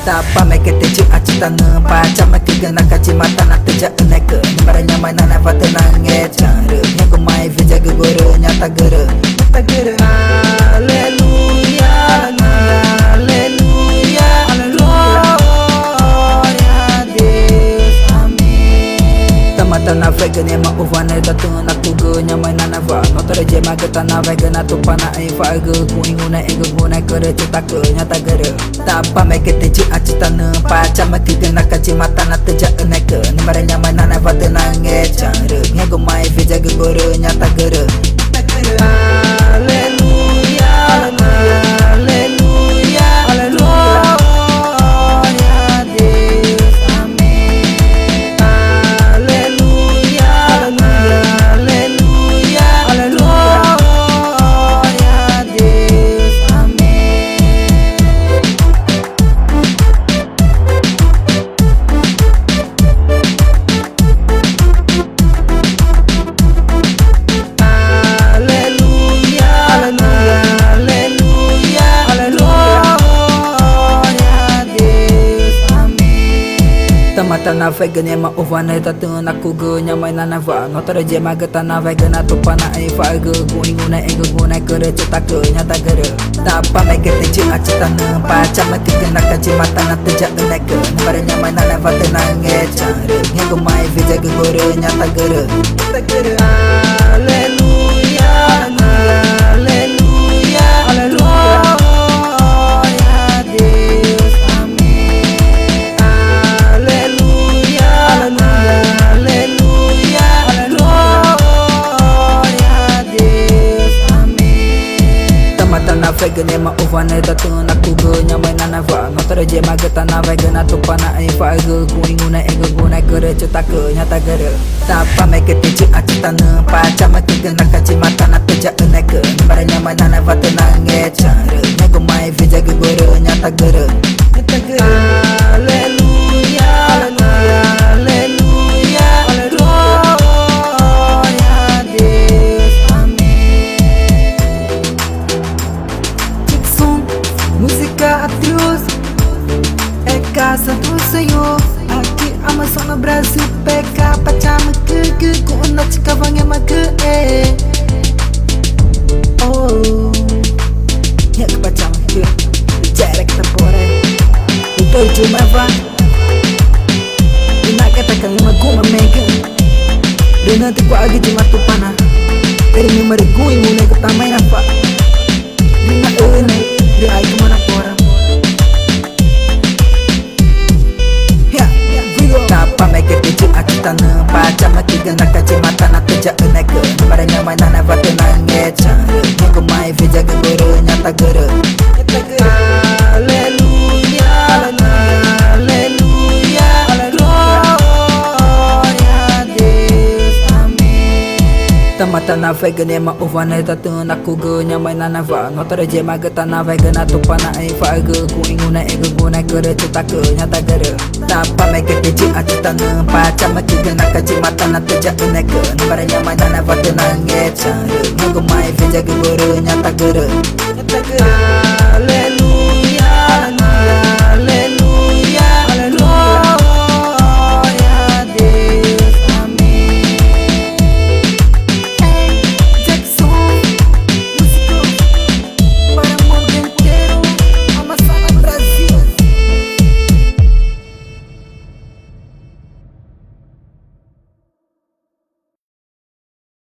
Tapa make teju acitana paca make gana kaci mata na teja neke Nimbaranya mana na fatenang cara Nyaku mai vija gegoro nyata gere Haleluya, haleluya, gloria a Deus, amin. Tamata na vega nema uvane da tuna kugo nyamai na nava Notore jema geta na vega na tupana ai faga Kuinguna ego guna kere cita ke nyata gere Tapa make teju acitana paca make gana kaci mata na teja neke Nimbaranya mana na fatenang cara Nyaku mai vija gegoro nyata gere Haleluya, haleluya, gloria a Deus, amin. Haleluya, haleluya, gloria a Deus, amin. Mata na vega nema uvane da tuna kugo nyamai na nava Notore jema geta na vega na tupana ai faga Kuinguna ego guna kere cita ke nyata gere Tapa make teju acitana paca make gana kaci mata na teja neke Nimbaranya mana na fatenang cara Nyaku mai vija gegoro nyata gere Haleluya, haleluya, gloria a Deus, amin. Haleluya, gloria a Deus, amin. Tamata na vega nema uvane da tuna kugo nyamai na nava Notore jema geta na vega na tupana ai faga Kuinguna ego guna kere cita ke nyata gere Tapa make teju acitana paca make gana kaci mata na teja neke Nimbaranya mana na fatenang cara Nyaku mai vija gegoro nyata gere Haleluya, haleluya, gloria a Deus, amin. Jackson, música atriz é casa do Senhor. Aqui Amazon no Brasil pega pacama que kuna chikavange make oh ya ke pacama que bicara kita pore itu cuma va ina kata kang maguma mega dena te kwa agi cuma tupana dari memori kui mune ketamai apa dina ene di ai kemana pora Tapa make teju acitana paca make gana kaci mata na teja neke Nimbaranya mana na fatenang cara Nyaku mai vija gegoro nyata gere Haleluya, haleluya, gloria a Deus, amin. Tamata na vega nema uvane da tuna kugo nyamai na nava Notore jema geta na vega na tupana ai faga Kuinguna ego guna kere cita ke nyata gere Tapa make teju acitana paca make gana kaci mata na teja neke Nimbaranya mana na fatenang cara Nyaku mai vija gegoro nyata gere Haleluya.